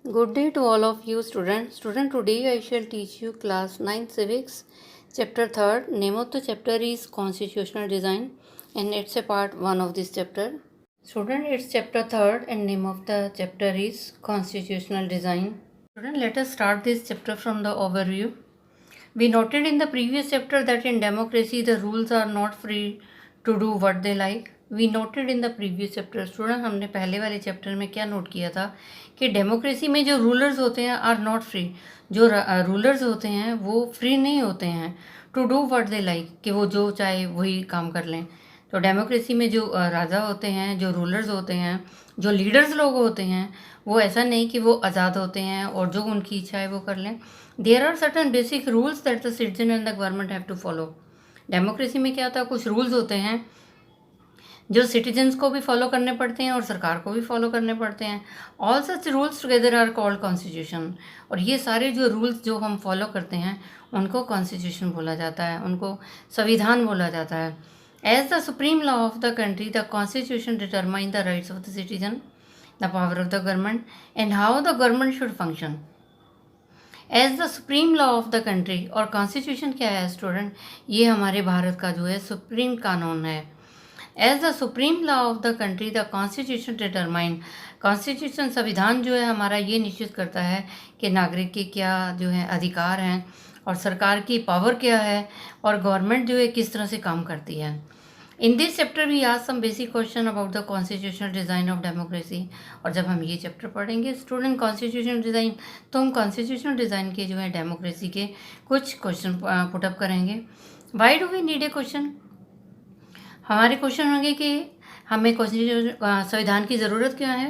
Good day to all of you students. Today I shall teach you class 9 civics, chapter 3rd. Name of the chapter is Constitutional Design and it's a part 1 of this chapter. Student, it's chapter 3rd and name of the chapter is Constitutional Design. Student, let us start this chapter from the overview. We noted in the previous chapter that in democracy the rules are not free to do what they like. We noted in the previous chapter student, हमने पहले वाले chapter में क्या note किया था कि democracy में जो रूलर्स होते हैं आर नॉट फ्री. जो रूलर्स होते हैं वो फ्री नहीं होते हैं to do what they like, कि वो जो चाहे वही काम कर लें. तो डेमोक्रेसी में जो राजा होते हैं, जो रूलर्स होते हैं, जो लीडर्स लोग होते हैं, वो ऐसा नहीं कि वो आज़ाद होते हैं और जो उनकी इच्छा है वो कर लें. There are certain basic rules that the citizen and the government have to follow. Democracy में क्या होता है, कुछ रूल्स होते हैं जो सिटीजन्स को भी फॉलो करने पड़ते हैं और सरकार को भी फॉलो करने पड़ते हैं. All such rules together are called constitution. और ये सारे जो रूल्स जो हम फॉलो करते हैं उनको कॉन्स्टिट्यूशन बोला जाता है, उनको संविधान बोला जाता है. As the supreme law of the country the constitution determine the rights of the citizen, the power of the government and how the government should function. As the supreme law of the country, और constitution क्या है student, ये हमारे भारत का जो है supreme कानून है. As the supreme law of the country the constitution determine, constitution संविधान जो है हमारा ये निश्चित करता है कि नागरिक के क्या जो है अधिकार हैं और सरकार की पावर क्या है और गवर्नमेंट जो है किस तरह से काम करती है. इन दिस चैप्टर वी आज some basic question about the constitutional design of democracy. और जब हम ये चैप्टर पढ़ेंगे स्टूडेंट कॉन्स्टिट्यूशनल डिज़ाइन, तो हम कॉन्स्टिट्यूशनल डिज़ाइन के जो है डेमोक्रेसी के कुछ क्वेश्चन पुटअप करेंगे. Why do we need a question, हमारे क्वेश्चन होंगे कि हमें कॉन्स्टिट्यूशन संविधान की ज़रूरत क्या है,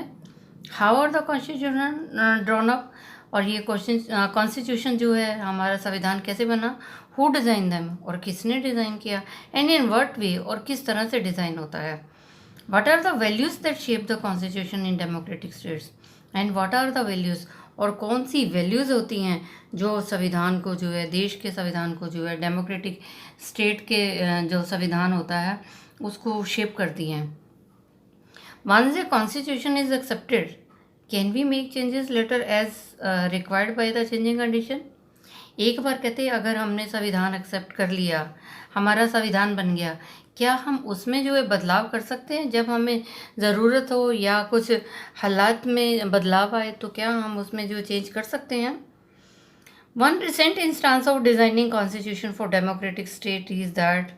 how are the constitution drawn up, और ये क्वेश्चन कॉन्स्टिट्यूशन जो है हमारा संविधान कैसे बना, हु डिज़ाइन दैम, और किसने डिज़ाइन किया, एंड इन व्हाट वे, और किस तरह से डिज़ाइन होता है. What are the values that shape the constitution in democratic states and what are the values, और कौन सी वैल्यूज़ होती हैं जो संविधान को जो है, देश के संविधान को जो है, डेमोक्रेटिक स्टेट के जो संविधान होता है उसको शेप करती हैं. Once the constitution is accepted can we make changes later as required by the changing condition. एक बार कहते हैं अगर हमने संविधान एक्सेप्ट कर लिया, हमारा संविधान बन गया, क्या हम उसमें जो है बदलाव कर सकते हैं जब हमें ज़रूरत हो या कुछ हालात में बदलाव आए, तो क्या हम उसमें जो चेंज कर सकते हैं. One recent instance of designing constitution for democratic state is that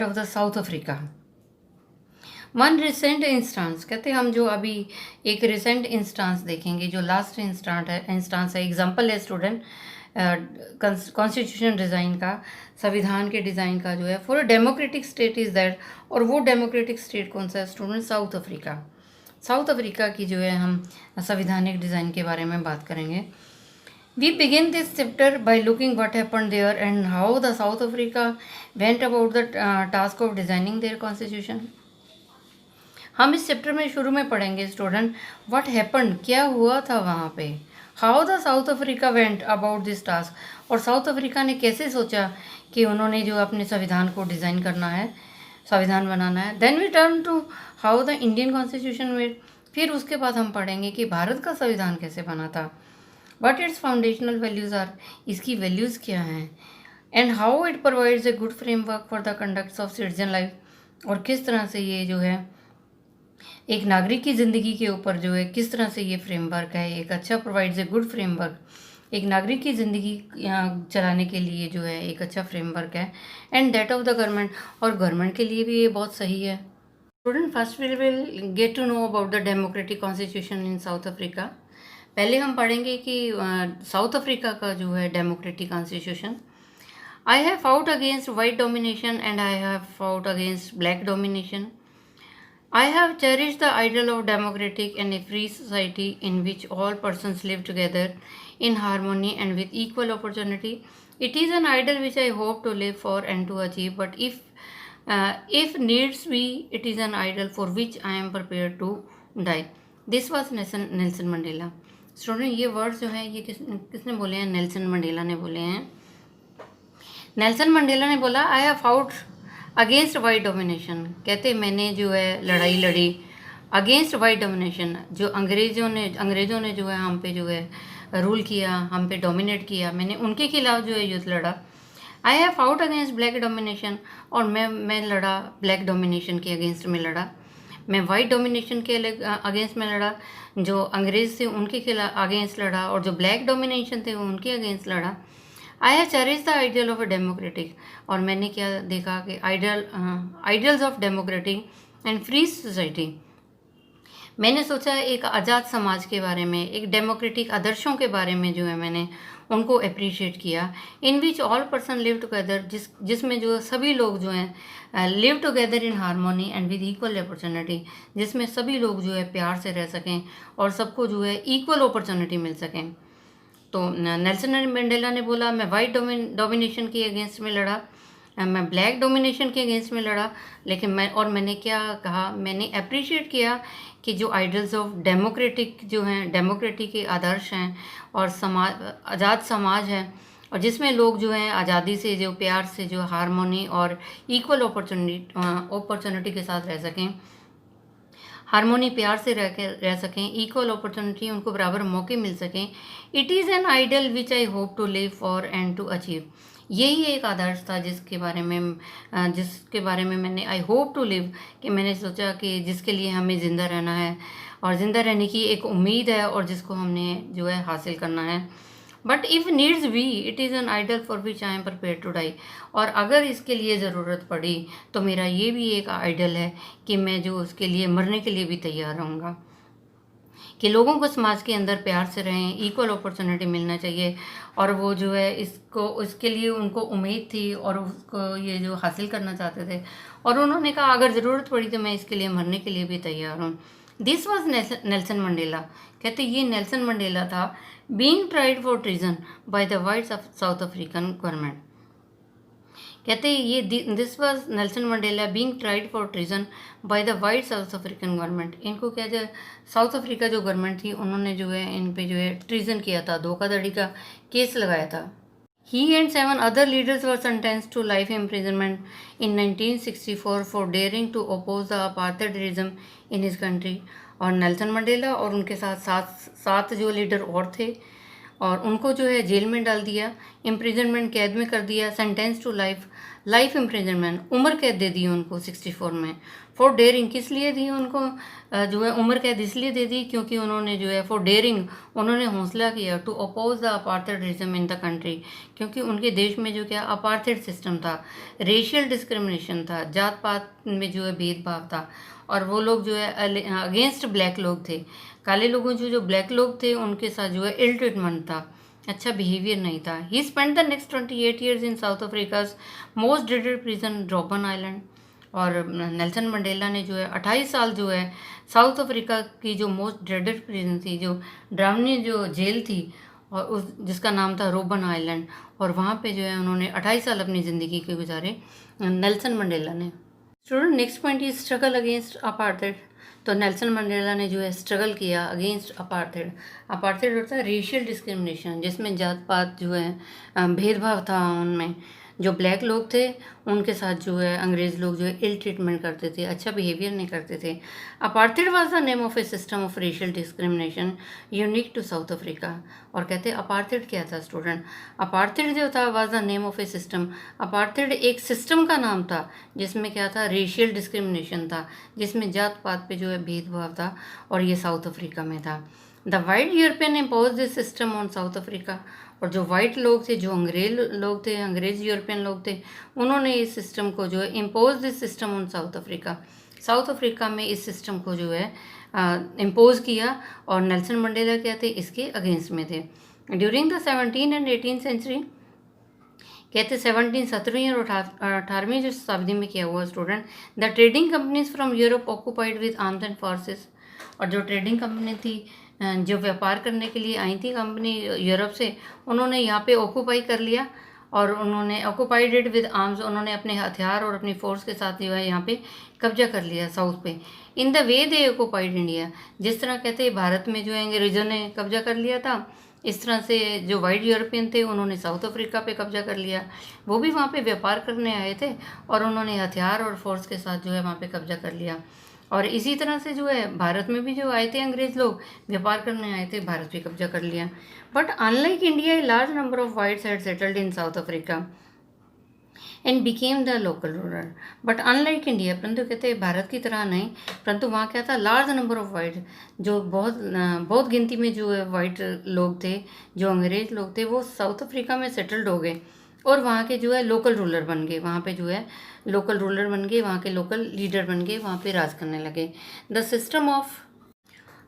of the South Africa. One recent instance कहते हैं हम जो अभी एक recent instance देखेंगे, जो last instance है, example है स्टूडेंट कॉन्स्टिट्यूशन डिज़ाइन का, संविधान के डिज़ाइन का जो है for a democratic state is that. और वो डेमोक्रेटिक स्टेट कौन सा है student, south Africa. South Africa की जो है हम संविधानिक डिज़ाइन के बारे में बात करेंगे. We begin this chapter by looking what happened there and how the South Africa went about the task of designing their constitution. हम इस चैप्टर में शुरू में पढ़ेंगे स्टूडेंट what happened, क्या हुआ था वहाँ पे, how the South Africa went about this task, और साउथ अफ्रीका ने कैसे सोचा कि उन्होंने जो अपने संविधान को डिज़ाइन करना है, संविधान बनाना है. Then we turn to how the Indian Constitution made. फिर उसके बाद हम पढ़ेंगे कि भारत का संविधान कैसे बना था, what its foundational values are, इसकी वैल्यूज़ क्या हैं, and how it provides a good framework for the conduct of citizen life, और किस तरह से ये जो है एक नागरिक की ज़िंदगी के ऊपर जो है किस तरह से ये फ्रेमवर्क है, एक अच्छा प्रोवाइड्स ए गुड फ्रेमवर्क, एक नागरिक की ज़िंदगी चलाने के लिए जो है एक अच्छा फ्रेमवर्क है. And that of the government, और गवर्नमेंट के लिए भी ये बहुत सही है. Student first we will get to know about the democratic constitution in South Africa. पहले हम पढ़ेंगे कि साउथ अफ्रीका का जो है democratic constitution. I have fought against white domination and I have fought against black domination. I have cherish the ideal of democratic and a free society in which all persons live together in harmony and with equal opportunity. It is an ideal which I hope to live for and to achieve, but if needs be, it is an ideal for which I am prepared to die. This was Nelson Mandela. Student ये words जो है ये किसने बोले हैं, Nelson Mandela ने बोले हैं. नेल्सन मंडेला ने बोला आई have fought against white domination, कहते मैंने जो है लड़ाई लड़ी अगेंस्ट वाइट डोमिनेशन, जो अंग्रेज़ों ने जो है हम पे जो है रूल किया, हम पे डोमिनेट किया, मैंने उनके खिलाफ जो है युद्ध लड़ा। आई have fought against black domination, और मैं लड़ा ब्लैक डोमिनेशन के अगेंस्ट में लड़ा। मैं वाइट डोमिनेशन के अगेंस्ट में लड़ा, जो अंग्रेज़ थे उनके खिलाफ अगेंस्ट लड़ा, और जो ब्लैक डोमिनेशन थे उनके अगेंस्ट लड़ा। आई have cherish the ideal of a democratic, और मैंने क्या देखा कि ideals of democratic and free society. मैंने सोचा एक आज़ाद समाज के बारे में, एक डेमोक्रेटिक आदर्शों के बारे में जो है मैंने उनको अप्रिशिएट किया। In which all person live together, जिसमें जो सभी लोग जो हैं live together in harmony and with equal opportunity, जिसमें सभी लोग जो है प्यार से रह सकें और सबको जो है इक्वल अपॉर्चुनिटी मिल सकें। तो नेल्सन मंडेला ने बोला मैं वाइट डोमिनेशन के अगेंस्ट में लड़ा, मैं ब्लैक डोमिनेशन के अगेंस्ट में लड़ा, लेकिन मैंने क्या कहा, मैंने अप्रिशिएट किया कि जो आइडियल्स ऑफ डेमोक्रेटिक जो हैं, डेमोक्रेटिक के आदर्श हैं और आज़ाद समाज है, और जिसमें लोग जो हैं आज़ादी से, जो प्यार से, जो हारमोनी और इक्वल अपॉर्चुनिटी के साथ रह सकें, हारमोनी प्यार से रह सकें, इक्वल अपॉर्चुनिटी उनको बराबर मौके मिल सकें। It is an ideal which I hope to live for and to achieve. यही एक आदर्श था जिसके बारे में मैंने आई होप टू लिव, कि मैंने सोचा कि जिसके लिए हमें ज़िंदा रहना है और ज़िंदा रहने की एक उम्मीद है और जिसको हमने जो है हासिल करना है। But if needs be it is an ideal for which I am prepare to die, और अगर इसके लिए ज़रूरत पड़ी तो मेरा ये भी एक आइडल है कि मैं जो उसके लिए मरने के लिए भी तैयार रहूँगा, कि लोगों को समाज के अंदर प्यार से रहें, इक्वल अपॉर्चुनिटी मिलना चाहिए, और वो जो है इसके लिए उनको उम्मीद थी और उसको ये जो हासिल करना चाहते थे, और उन्होंने कहा अगर ज़रूरत पड़ी तो मैं इसके लिए मरने के लिए भी तैयार हूँ। This was Nelson Mandela. कहते ये नेल्सन मंडेला था, being tried for treason by the white south African government. कहते ये this was Nelson Mandela being tried for treason by the white south African government. इनको क्या जो साउथ अफ्रीका जो government थी उन्होंने जो है इन पे जो है ट्रीजन किया था, धोखाधड़ी का केस लगाया था। He and 7 other leaders were sentenced to life imprisonment in 1964 for daring to oppose the apartheid regime in his country। और नेल्सन मंडेला और उनके साथ सात जो लीडर और थे, और उनको जो है जेल में डाल दिया, इम्प्रिजनमेंट कैद में कर दिया, सेंटेंस टू लाइफ इम्प्रिजनमेंट, उम्र कैद दे दी उनको 64 में। फॉर डेयरिंग, किस लिए दी उनको जो है उम्र कैद इसलिए दे दी क्योंकि उन्होंने जो है फॉर डेयरिंग उन्होंने हौसला किया to oppose the apartheid regime in the country, क्योंकि उनके देश में जो क्या अपार्थाइड सिस्टम था, रेशियल डिस्क्रिमिनेशन था, जात पात में जो है भेदभाव था, और वो लोग जो है अगेंस्ट ब्लैक लोग थे, काले लोगों जो ब्लैक लोग थे उनके साथ जो है इल ट्रीटमेंट था, अच्छा बिहेवियर नहीं था। He spend the next 28 years in South Africa's most dreaded prison Robben Island. और नेल्सन मंडेला ने जो है 28 साल जो है साउथ अफ्रीका की जो मोस्ट ड्रेडेड प्रिजन थी, जो डरावनी जो जेल थी, और जिसका नाम था रोबन आइलैंड, और वहाँ पे जो है उन्होंने 28 साल अपनी ज़िंदगी के गुजारे नेल्सन मंडेला ने। Student next point is struggle against apartheid. तो नेल्सन मंडेला ने जो है स्ट्रगल किया अगेंस्ट अपार्थाइड। अपार्थाइड होता है रेशियल डिस्क्रिमिनेशन, जिसमें जात पात जो है भेदभाव था, उनमें जो ब्लैक लोग थे उनके साथ जो है अंग्रेज़ लोग जो है इल ट्रीटमेंट करते थे, अच्छा बिहेवियर नहीं करते थे। Apartheid was the name of a system of racial discrimination unique to South Africa. और कहते हैं अपार्थाइड क्या था स्टूडेंट, अपार्थाइड जो था was the name of a system. Apartheid एक सिस्टम का नाम था जिसमें क्या था, रेशियल डिस्क्रिमिनेशन था, जिसमें जात पात पे जो है भेदभाव था, और ये साउथ अफ्रीका में था। The white European impose this system on south Africa. और जो वाइट लोग थे, जो अंग्रेज लोग थे, अंग्रेज यूरोपियन लोग थे, उन्होंने इस सिस्टम को जो है impose this system on south Africa. South Africa में इस सिस्टम को जो है इम्पोज किया, और नेल्सन मंडेला क्या थे, इसके अगेंस्ट में थे। ड्यूरिंग द 17 एंड 18 सेंचुरी, कहते 17वीं और 18वीं जो शताब्दी में किया हुआ student, the trading companies from Europe occupied with arms and forces. और जो ट्रेडिंग कंपनी थी, जो व्यापार करने के लिए आई थी कंपनी यूरोप से, उन्होंने यहाँ पे ऑक्यूपाई कर लिया, और उन्होंने ऑक्यूपाइड इट विद आर्म्स, उन्होंने अपने हथियार और अपनी फोर्स के साथ जो है यहाँ पे कब्जा कर लिया साउथ पे। In the way they occupied India, जिस तरह कहते हैं भारत में जो है अंग्रेजों ने कब्जा कर लिया था, इस तरह से जो वाइट यूरोपियन थे उन्होंने साउथ अफ्रीका पे कब्जा कर लिया। वो भी वहाँ पे व्यापार करने आए थे, और उन्होंने हथियार और फोर्स के साथ जो है वहाँ पे कब्जा कर लिया। और इसी तरह से जो है भारत में भी जो आए थे अंग्रेज लोग, व्यापार करने आए थे, भारत पे कब्जा कर लिया. But unlike India, a large number of whites had settled in South Africa and became the local ruler. But unlike India, परंतु कहते हैं भारत की तरह नहीं, परंतु वहाँ क्या था, लार्ज नंबर ऑफ वाइट, जो बहुत गिनती में जो है वाइट लोग थे, जो अंग्रेज लोग थे, वो साउथ अफ्रीका में सेटल्ड हो गए और वहाँ के जो है लोकल रूलर बन गए. वहाँ पे जो है लोकल रूलर बन गए, वहाँ के लोकल लीडर बन गए, वहाँ पे राज करने लगे. The system of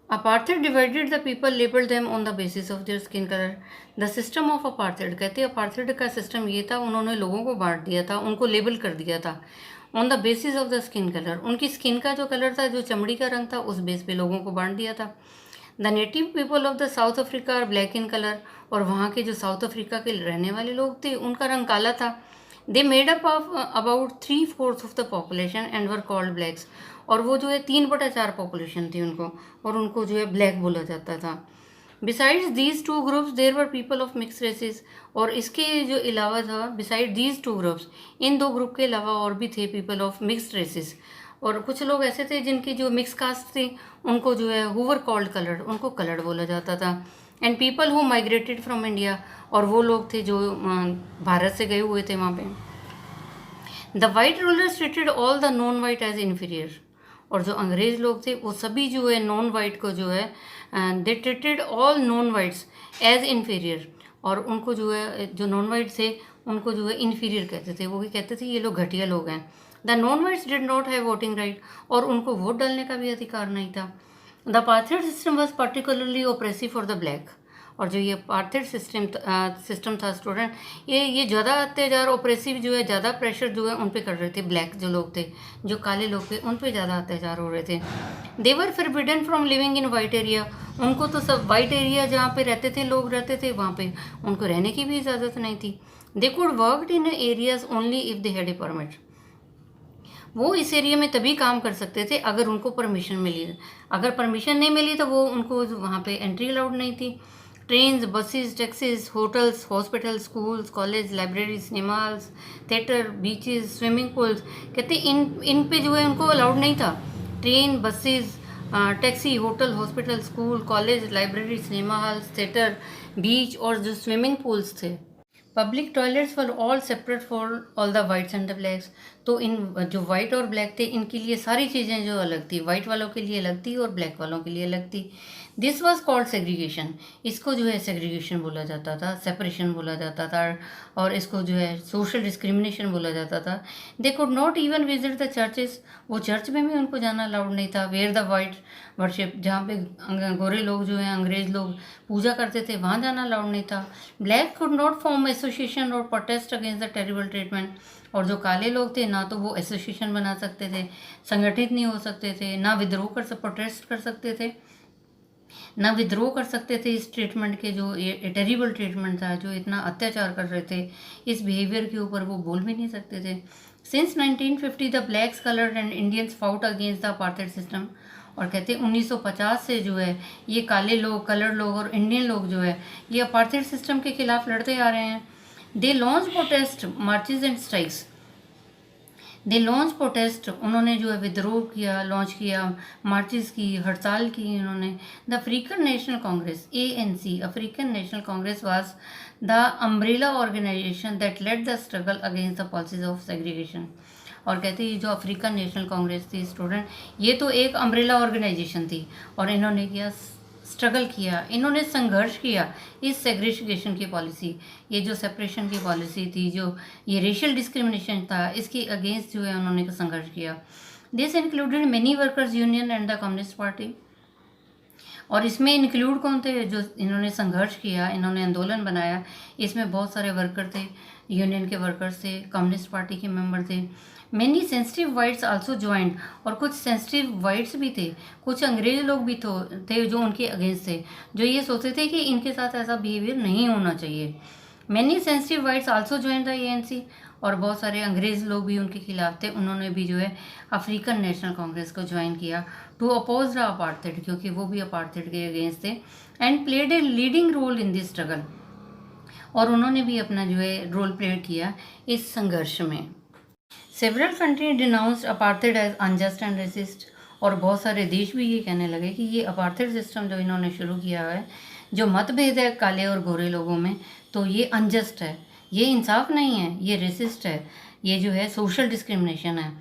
apartheid divided the people, labeled them on the basis of their skin color. The system of apartheid, कहते हैं apartheid का सिस्टम ये था, उन्होंने लोगों को बांट दिया था, उनको लेबल कर दिया था on the basis of the skin colour. उनकी स्किन का जो कलर था, जो चमड़ी का रंग था, उस बेस पे लोगों को बांट दिया था. The native people of the South Africa are black in colour. और वहाँ के जो साउथ अफ्रीका के रहने वाले लोग थे, उनका रंग काला था. They made up of about 3/4 of the population and were called blacks. और वो जो है 3/4 पॉपुलेशन थी उनको, और उनको जो है ब्लैक बोला जाता था. Besides these two groups there were people of mix races. और इसके जो अलावा था, बिसाइड दीज टू ग्रुप्स, इन दो ग्रुप के अलावा और भी थे पीपल ऑफ मिक्सड रेसेस. और कुछ लोग ऐसे थे जिनकी जो मिक्स कास्ट थी, उनको जो है हु वर कॉल्ड कलर्ड, उनको कलर्ड बोला जाता था. And people who migrated from India, और वो लोग थे जो भारत से गए हुए थे वहाँ पे. The white rulers treated all the non white as inferior. और जो अंग्रेज लोग थे, वो सभी जो है नॉन वाइट को जो है they treated all non whites as inferior. और उनको जो है, जो नॉन वाइट थे, उनको जो है इन्फीरियर कहते थे. वो भी कहते थे ये लोग घटिया लोग हैं. The non whites did not have voting right. और उनको वोट डालने का भी अधिकार नहीं था. The apartheid system was particularly oppressive for the black. और जो ये अपार्थाइड सिस्टम था स्टूडेंट, ये ज़्यादा अत्याचार, ऑप्रेसिव जो है, ज़्यादा प्रेशर जो है उन पे कर रहे थे. ब्लैक जो लोग थे, जो काले लोग थे, उन पे ज़्यादा अत्याचार हो रहे थे. They were forbidden from living in white area. उनको तो सब वाइट एरिया जहाँ पे रहते थे, लोग रहते थे, वहाँ पे उनको रहने की भी इजाज़त नहीं थी. They could work in areas only if they had a permit. वो इस एरिया में तभी काम कर सकते थे अगर उनको परमिशन मिली. अगर परमिशन नहीं मिली तो वो उनको वहाँ पे एंट्री अलाउड नहीं थी. Trains, buses, taxis, hotels, hospital, schools, college, library, cinemas, theatre, beaches, swimming pools, कहते इन पे जो है उनको अलाउड नहीं था. Train, buses, taxi, hotel, hospital, school, college, library, cinema halls, theatre, beach और जो स्विमिंग पूल्स थे. Public toilets were all separate for all the whites and the blacks. तो इन जो वाइट और ब्लैक थे, इनके लिए सारी चीज़ें जो अलग थी, वाइट वालों के लिए अलग थी और ब्लैक वालों के लिए अलग थी. This was called segregation. इसको जो है सेग्रीगेशन बोला जाता था, सेपरेशन बोला जाता था, और इसको जो है सोशल डिस्क्रिमिनेशन बोला जाता था. They could not even visit the churches. वो चर्च में भी उनको जाना अलाउड नहीं था. वेयर द वाइट वर्शिप, जहाँ पे गोरे लोग जो हैं, अंग्रेज लोग पूजा करते थे, वहाँ जाना अलाउड नहीं था. Black could not form association और protest against the terrible treatment. और जो काले लोग थे, ना तो वो एसोसिएशन बना सकते थे, संगठित नहीं हो सकते थे, ना विद्रोह कर प्रोटेस्ट कर सकते थे, ना विद्रोह कर सकते थे इस ट्रीटमेंट के, जो ये टेरिबल ट्रीटमेंट था, जो इतना अत्याचार कर रहे थे, इस बिहेवियर के ऊपर वो बोल भी नहीं सकते थे. Since 1950 the blacks, coloured and Indians fought against the apartheid system. और कहते हैं 1950 से जो है ये काले लोग, कलर्ड लोग और इंडियन लोग जो है, ये अपार्थाइड सिस्टम के खिलाफ लड़ते आ रहे हैं. They launch protest, marches and strikes. They launch protest, उन्होंने जो है विद्रोह किया, लॉन्च किया, मार्चेस की, हड़ताल की उन्होंने. The African National Congress, ANC, African National Congress was the umbrella organisation that led the struggle against the policies of segregation. और कहते हैं जो अफ्रीकन नेशनल कांग्रेस थी स्टूडेंट, ये तो एक अम्ब्रेला ऑर्गेनाइजेशन थी, और इन्होंने किया स्ट्रगल किया, इन्होंने संघर्ष किया इस सेग्रीगेशन की पॉलिसी, ये जो सेपरेशन की पॉलिसी थी, जो ये रेशियल डिस्क्रिमिनेशन था, इसके अगेंस्ट जो है उन्होंने संघर्ष किया. This included many workers union and the communist party. और इसमें इंक्लूड कौन थे जो इन्होंने संघर्ष किया, इन्होंने आंदोलन बनाया, इसमें बहुत सारे वर्कर थे, यूनियन के वर्कर्स थे, कम्युनिस्ट पार्टी के मेंबर थे. Many sensitive whites also joined. और कुछ सेंसिटिव वाइट्स भी थे, कुछ अंग्रेज लोग भी थे जो उनके अगेंस्ट थे, जो ये सोचते थे कि इनके साथ ऐसा बिहेवियर नहीं होना चाहिए. Many sensitive whites also join the ANC. और बहुत सारे अंग्रेज लोग भी उनके खिलाफ थे, उन्होंने भी जो है अफ्रीकन नेशनल कांग्रेस को ज्वाइन किया टू अपोज द अपार्थाइड, क्योंकि वो भी अपार्थाइड के अगेंस्ट थे. And played a leading role in this struggle. और उन्होंने भी अपना जो है रोल प्ले किया इस संघर्ष में. Several countries denounced apartheid as unjust and racist. और बहुत सारे देश भी ये कहने लगे कि ये अपार्थाइड सिस्टम जो इन्होंने शुरू किया है, जो मतभेद है काले और गोरे लोगों में, तो ये अनजस्ट है, ये इंसाफ नहीं है, ये रेसिस्ट है, ये जो है सोशल डिस्क्रिमिनेशन है.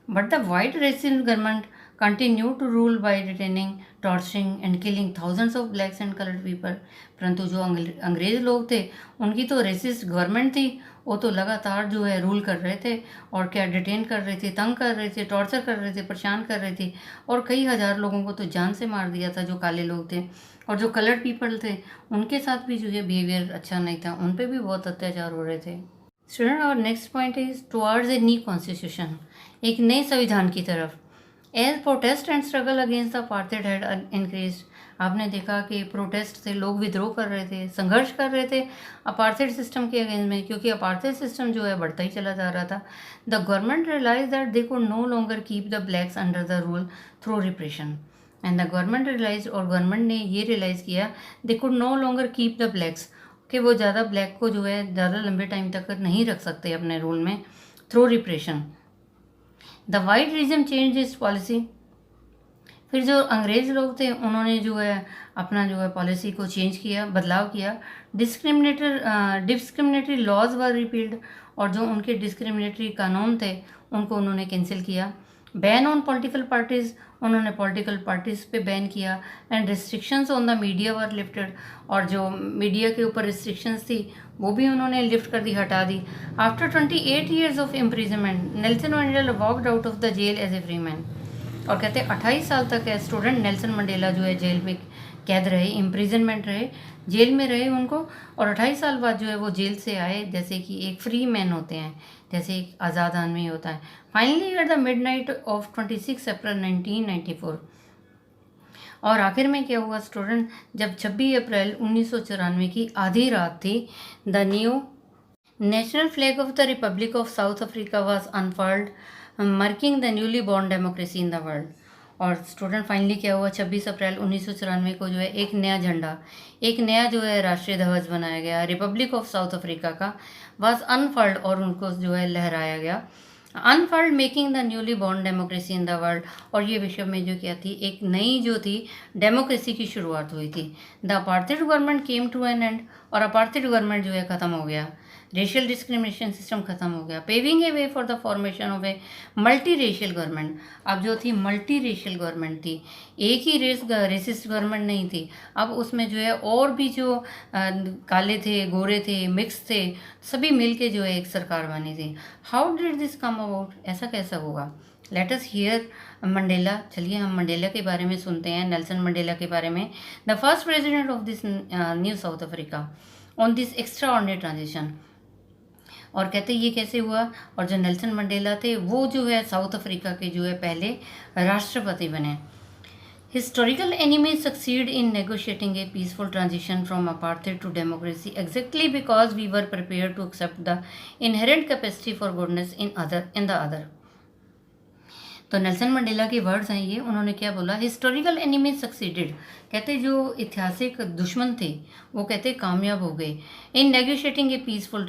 But the white racist government continue to rule by detaining, torturing and killing thousands of blacks and coloured people. परंतु जो अंग्रेज लोग थे, उनकी तो रेसिस्ट गवर्नमेंट थी, वो तो लगातार जो है रूल कर रहे थे और क्या डिटेन कर रहे थे, तंग कर रहे थे, टॉर्चर कर रहे थे, परेशान कर रहे थे, और कई हज़ार लोगों को तो जान से मार दिया था जो काले लोग थे. और जो कलर्ड पीपल थे उनके साथ भी जो है बिहेवियर अच्छा नहीं था, उन पर भी बहुत अत्याचार हो रहे थे. स्टूडेंट, और next point is towards a new constitution, एक नए संविधान की तरफ. As protest and struggle against the apartheid had increase. आपने देखा कि प्रोटेस्ट थे, लोग विद्रोह कर रहे थे, संघर्ष कर रहे थे अपार्थाइड सिस्टम के अगेंस्ट में, क्योंकि अपार्थाइड सिस्टम जो है बढ़ता ही चला जा रहा था. The government realise that they could no longer keep the blacks under the rule through repression. And the government realise, और गवर्नमेंट ने ये रियलाइज़ किया, they could no longer keep the blacks, कि वो ज़्यादा ब्लैक को जो है ज़्यादा लंबे टाइम तक नहीं रख सकते अपने रूल में through repression. The white regime change its policy. फिर जो अंग्रेज़ लोग थे उन्होंने जो है अपना जो है पॉलिसी को चेंज किया, बदलाव किया. डिस्क्रिमिनेटरी लॉज वर रिपील्ड, और जो उनके डिस्क्रिमिनेटरी कानून थे उनको उन्होंने कैंसिल किया. बैन ऑन पॉलिटिकल पार्टीज़, उन्होंने पॉलिटिकल पार्टीज़ पे बैन किया. And restrictions on the media were lifted, और जो मीडिया के ऊपर रिस्ट्रिक्शंस थी वो भी उन्होंने लिफ्ट कर दी, हटा दी. After 28 years of imprisonment, Nelson Mandela walked out of the jail as a free man. और कहते हैं 28 साल तक है स्टूडेंट नेल्सन मंडेला जो है जेल में कैद रहे, इम्प्रिजनमेंट रहे, जेल में रहे उनको, और 28 साल बाद जो है वो जेल से आए जैसे कि एक फ्री मैन होते हैं, जैसे एक आज़ाद आदमी होता है. Finally at the midnight of 26 अप्रैल 1994, और आखिर में क्या हुआ स्टूडेंट, जब 26 अप्रैल 1994 की आधी रात थी, the new national flag of the Republic of South Africa was unfurled, marking the newly born democracy in the world. और स्टूडेंट फाइनली क्या हुआ, 26 अप्रैल 1994 को जो है एक नया झंडा, एक नया जो है राष्ट्रीय ध्वज बनाया गया, रिपब्लिक ऑफ साउथ अफ्रीका का, वाज अनफर्ल्ड, और उनको जो है लहराया गया. Unfurled making the newly born democracy in the world, और ये विश्व में जो क्या थी, एक नई जो थी डेमोक्रेसी की शुरुआत हुई थी. The apartheid government came to an end, और अपार्थाइड गवर्नमेंट जो है ख़त्म हो गया, रेशियल डिस्क्रिमिनेशन सिस्टम खत्म हो गया. Paving A way for the formation of a multi racial government. अब जो थी मल्टी रेशियल गवर्नमेंट थी, एक ही रेसिस्ट गवर्नमेंट नहीं थी, अब उसमें जो है और भी जो काले थे, गोरे थे, मिक्स थे, सभी मिल के जो है एक सरकार बनी थी. How did this come about, ऐसा कैसा होगा? Let us here Mandela. चलिए हम मंडेला के बारे में सुनते हैं, नेल्सन मंडेला के बारे में. The first president of this new south Africa on this extra ordinary transition. और कहते ये कैसे हुआ, और जो नेल्सन मंडेला थे वो जो है साउथ अफ्रीका के जो है पहले राष्ट्रपति बने. Historical enemies succeed in negotiating a peaceful transition from apartheid to democracy exactly because we were prepare to accept the inherent capacity for goodness in the other. तो नेल्सन मंडेला के words हैं ये, उन्होंने क्या बोला, हिस्टोरिकल एनिमीज सक्सीडेड, कहते जो ऐतिहासिक दुश्मन थे वो कहते कामयाब हो गए, इन नेगोशिएटिंग ए पीसफुल,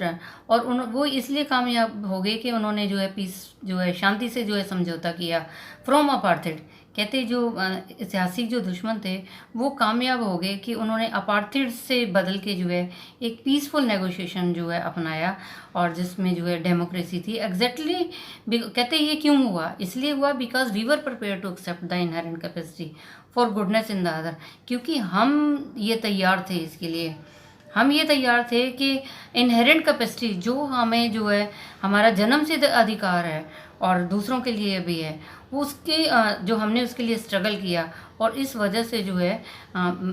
और वो इसलिए कामयाब हो गए कि उन्होंने जो है पीस जो है शांति से जो है समझौता किया फ्रॉम अपार्थाइड. कहते जो ऐतिहासिक जो दुश्मन थे वो कामयाब हो गए कि उन्होंने अपार्थाइड से बदल के जो है एक पीसफुल नेगोशिएशन जो है अपनाया, और जिसमें जो है डेमोक्रेसी थी. एग्जैक्टली कहते ये क्यों हुआ, इसलिए हुआ because we were prepare to accept the inherent capacity for goodness in the other, क्योंकि हम ये तैयार थे इसके लिए, हम ये तैयार थे कि इनहेरेंट कैपेसिटी जो हमें जो है हमारा जन्म सिद्ध अधिकार है और दूसरों के लिए भी है, वो उसके जो हमने उसके लिए स्ट्रगल किया, और इस वजह से जो है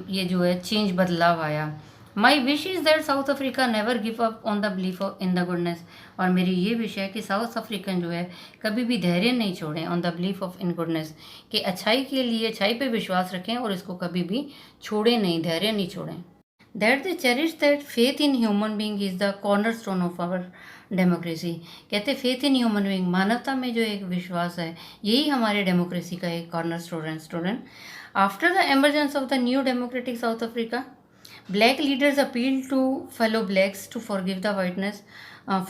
ये जो है चेंज बदलाव आया. My wish is that south Africa never give up on the belief in the goodness, और मेरी ये विश है कि साउथ अफ्रीकन जो है कभी भी धैर्य नहीं छोड़ें on the belief of in goodness, कि अच्छाई के लिए अच्छाई पे विश्वास रखें और इसको कभी भी छोड़ें नहीं, धैर्य नहीं छोड़ें. That they cherish that faith in human being is the corner stone of our democracy. कहते फेथ इन ह्यूमन बींग, मानवता में जो एक विश्वास है, यही हमारे डेमोक्रेसी का एक कॉर्नर स्टोन है student. After the emergence of the new democratic south Africa, black leaders appealed to fellow blacks to forgive the whiteness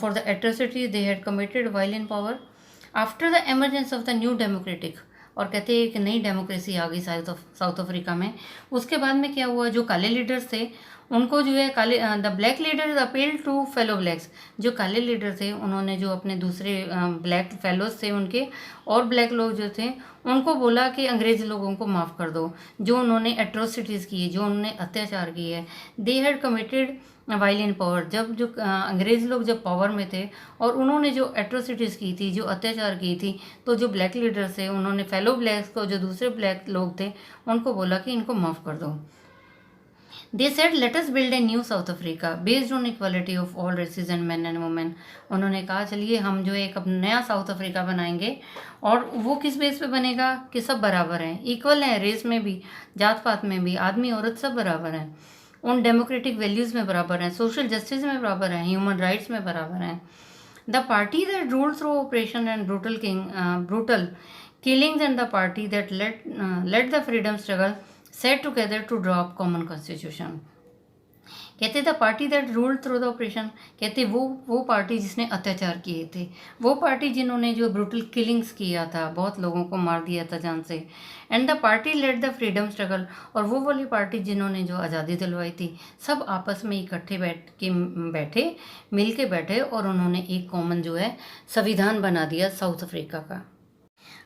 for the atrocities they had committed while in power. After the emergence of the new democratic, और कहते हैं एक नई democracy आ गई south Africa में। उसके बाद में क्या हुआ, जो काले लीडर्स थे उनको जो है the black leaders appeal to fellow blacks, जो काले लीडर थे उन्होंने जो अपने दूसरे ब्लैक फेलोज थे उनके और ब्लैक लोग जो थे उनको बोला कि अंग्रेज लोगों को माफ़ कर दो, जो उन्होंने एट्रोसिटीज़ की, जो उन्होंने अत्याचार किए है। They had committed while in power, जब जो अंग्रेज़ लोग जब पावर में थे और उन्होंने जो एट्रोसिटीज़ की थी, जो अत्याचार की थी, तो जो ब्लैक लीडर्स थे उन्होंने फेलो ब्लैक्स को, जो दूसरे ब्लैक लोग थे उनको बोला कि इनको माफ़ कर दो। They said, let us build a new South Africa based on equality of all races and men and women. उन्होंने कहा चलिए हम जो एक अब नया साउथ अफ्रीका बनाएंगे, और वो किस बेस पे बनेगा कि सब बराबर हैं, इक्वल हैं, रेस में भी, जात पात में भी, आदमी औरत सब बराबर हैं, उन डेमोक्रेटिक वैल्यूज़ में बराबर हैं, सोशल जस्टिस में बराबर हैं, ह्यूमन राइट्स में बराबर हैं। The party that ruled through operation and brutal killings and the party that led the freedom struggle set together to draw up common constitution. कहते the party that ruled through the operation, कहते वो party जिसने अत्याचार किए थे, वो party जिन्होंने जो ब्रूटल किलिंग्स किया था, बहुत लोगों को मार दिया था जान से, and the party led the freedom struggle, और वो वाली पार्टी जिन्होंने जो आज़ादी दिलवाई थी, सब आपस में इकट्ठे बैठे मिल के बैठे और उन्होंने एक कॉमन जो है संविधान बना दिया साउथ अफ्रीका का।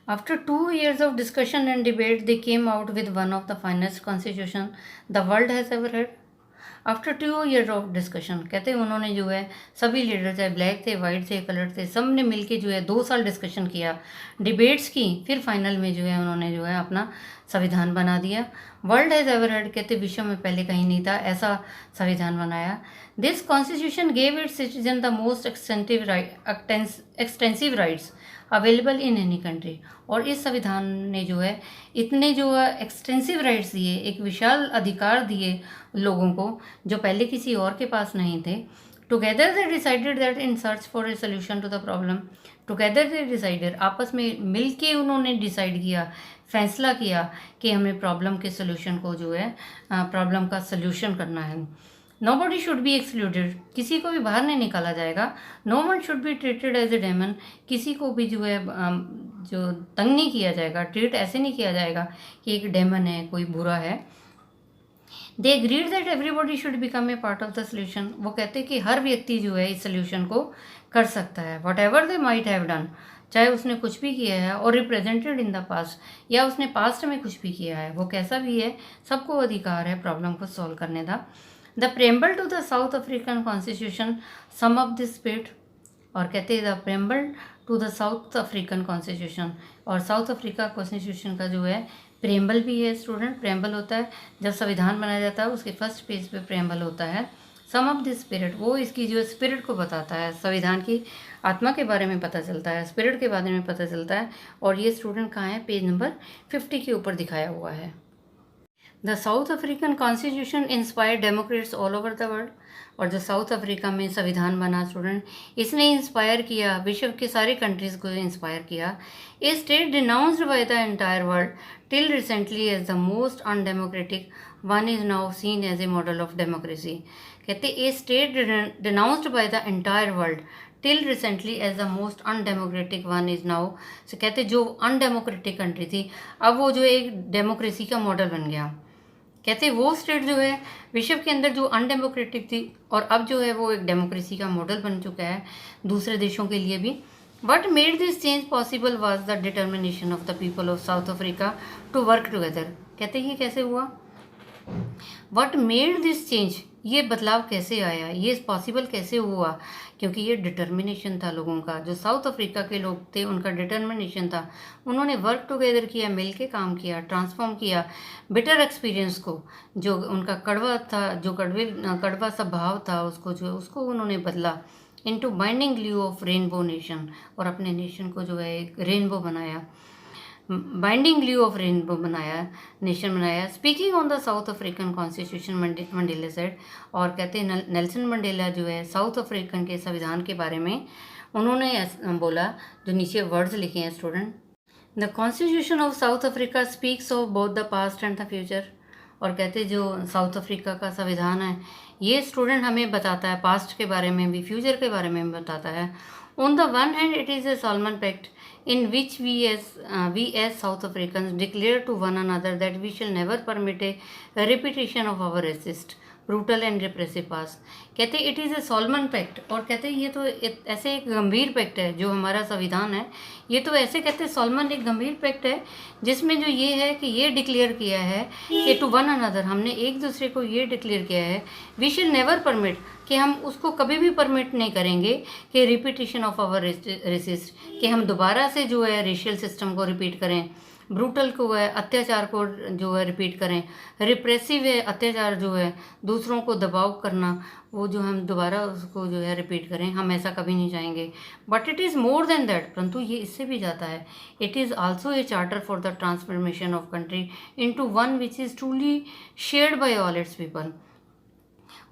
After 2 years of discussion and debate, they came out with one of the finest constitution the world has ever had. After 2 years of discussion, कहते हैं उन्होंने जो है सभी लीडर, चाहे ब्लैक थे, वाइट थे, कलर थे, सब ने मिल के जो है 2 साल डिस्कशन किया, डिबेट्स की, फिर फाइनल में जो है उन्होंने जो है अपना संविधान बना दिया। वर्ल्ड हैज़ एवर हेड, कहते विश्व में पहले कहीं नहीं था ऐसा संविधान बनाया। This constitution gave it's citizen the most extensive rights available in any country, और इस संविधान ने जो है इतने जो एक्सटेंसिव राइट्स दिए, एक विशाल अधिकार दिए लोगों को जो पहले किसी और के पास नहीं थे। Together they decided that in search for a solution to the problem, together they decided, आपस में मिल के उन्होंने डिसाइड किया, फैसला किया कि हमें प्रॉब्लम के सोल्यूशन को जो है प्रॉब्लम का सोल्यूशन करना है। नोबडी शुड बी एक्सक्लूडेड, किसी को भी बाहर नहीं निकाला जाएगा। No one should be treated as a demon, किसी को भी जो है जो तंग नहीं किया जाएगा, ट्रीट ऐसे नहीं किया जाएगा कि एक डेमन है, कोई बुरा है। They agreed that everybody should become a part of the solution, वो कहते हैं कि हर व्यक्ति जो है इस सोल्यूशन को कर सकता है। What ever they might have done, चाहे उसने कुछ भी किया है और रिप्रेजेंटेड इन द पास्ट, या उसने पास्ट में कुछ भी किया है, वो कैसा भी है, सबको अधिकार है प्रॉब्लम को सॉल्व करने का। The preamble to the South African constitution sum up this spirit, और कहते हैं the preamble to the South African constitution, और साउथ अफ्रीका कॉन्स्टिट्यूशन का जो है प्रेम्बल भी है स्टूडेंट। प्रेम्बल होता है जब संविधान बनाया जाता है, उसके फर्स्ट पेज पे प्रेम्बल होता है। सम ऑफ दिस स्पिरिट, वो इसकी जो स्पिरिट को बताता है, संविधान की आत्मा के बारे में पता चलता है, स्पिरिट के बारे में पता चलता है। और ये स्टूडेंट कहाँ है, पेज नंबर 50 के ऊपर दिखाया हुआ है। The South African constitution inspire Democrats all over the world, और जो साउथ अफ्रीका में संविधान बना स्टूडेंट, इसने इंस्पायर किया, विश्व के सारे कंट्रीज़ को इंस्पायर किया। A state denounced by the entire world till recently as the most undemocratic one is now seen as a model of democracy. कहते a state denounced by the entire world till recently as the most undemocratic one is now, कहते जो undemocratic country थी अब वो जो एक democracy का model बन गया। कहते वो स्टेट जो है विश्व के अंदर जो अनडेमोक्रेटिक थी और अब जो है वो एक डेमोक्रेसी का मॉडल बन चुका है दूसरे देशों के लिए भी। What made this change possible was the determination of the people of South Africa to work together. कहते ये कैसे हुआ, वट मेड दिस चेंज, ये बदलाव कैसे आया, ये पॉसिबल कैसे हुआ, क्योंकि ये डिटर्मिनेशन था लोगों का, जो साउथ अफ्रीका के लोग थे उनका डिटर्मिनेशन था। उन्होंने वर्क टुगेदर किया, मिल के काम किया, ट्रांसफॉर्म किया बिटर एक्सपीरियंस को, जो उनका कड़वा था, जो कड़वा सा भाव था उसको उन्होंने बदला into binding glue of rainbow nation, और अपने नेशन को जो है एक रेनबो बनाया, बाइंडिंग ग्लू ऑफ रेनबो बनाया, नेशन बनाया। Speaking on the South African constitution Mandela said, और कहते हैं नेल्सन मंडेला जो है साउथ अफ्रीकन के संविधान के बारे में उन्होंने बोला, जो नीचे वर्ड्स लिखे हैं student. The constitution of South Africa speaks of both the past and the future, और कहते जो साउथ अफ्रीका का संविधान है ये स्टूडेंट हमें बताता है पास्ट के बारे में भी, फ्यूचर के बारे में भी बताता है। On the one hand, it is a Salman Pact in which we as South Africans declare to one another that we shall never permit a repetition of our racist, brutal and repressive past. कहते it is a solemn pact, और कहते ये तो ऐसे एक गंभीर pact है जो हमारा संविधान है, ये तो ऐसे कहते सॉल्मन एक गंभीर पैक्ट है जिसमें जो ये है कि ये डिक्लेयर किया है कि टू वन अनदर, हमने एक दूसरे को ये डिक्लेयर किया है वी शिल नेवर परमिट, कि हम उसको कभी भी परमिट नहीं करेंगे कि रिपीटिशन ऑफ आवर रेसिस्ट, कि हम दोबारा से जो है रेशियल सिस्टम को रिपीट करें, ब्रूटल को है अत्याचार को जो है रिपीट करें, रिप्रेसिव है अत्याचार जो है दूसरों को दबाव करना, वो जो हम दोबारा उसको जो है रिपीट करें, हम ऐसा कभी नहीं चाहेंगे। But it is more than that, परंतु ये इससे भी जाता है। It is also a charter for the transformation of country into one which is truly shared by all it's people.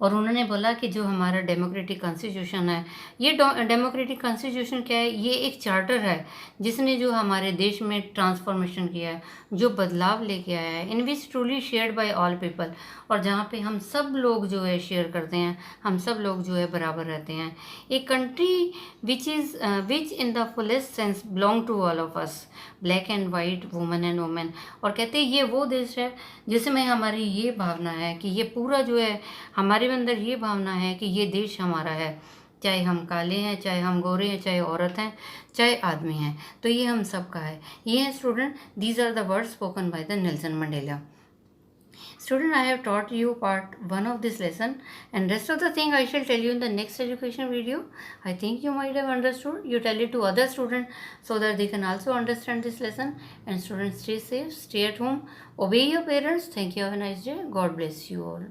और उन्होंने बोला कि जो हमारा डेमोक्रेटिक कॉन्स्टिट्यूशन है, ये डेमोक्रेटिक कॉन्स्टिट्यूशन क्या है, ये एक चार्टर है जिसने जो हमारे देश में ट्रांसफॉर्मेशन किया है, जो बदलाव लेके आया है, in which truly shared by all people, और जहाँ पे हम सब लोग जो है शेयर करते हैं, हम सब लोग जो है बराबर रहते हैं। A country which in the fullest sense belong to all of us, black and white, women and women. और कहते हैं ये वो देश है जिसमें हमारी ये भावना है कि ये पूरा जो है हमारे अंदर ये भावना है कि ये देश हमारा है, चाहे हम काले हैं, चाहे हम गोरे हैं, चाहे औरत हैं, चाहे आदमी हैं, तो ये हम सब का है। ये है student, these are the words spoken by the Nelson Mandela. Student, I have taught you part 1 of this lesson, and rest of the thing I shall tell you in the next education video. I think you might have understood. You tell it to other students so that they can also understand this lesson. And students, stay safe, stay at home, obey your parents. Thank you. Have a nice day. God bless you all.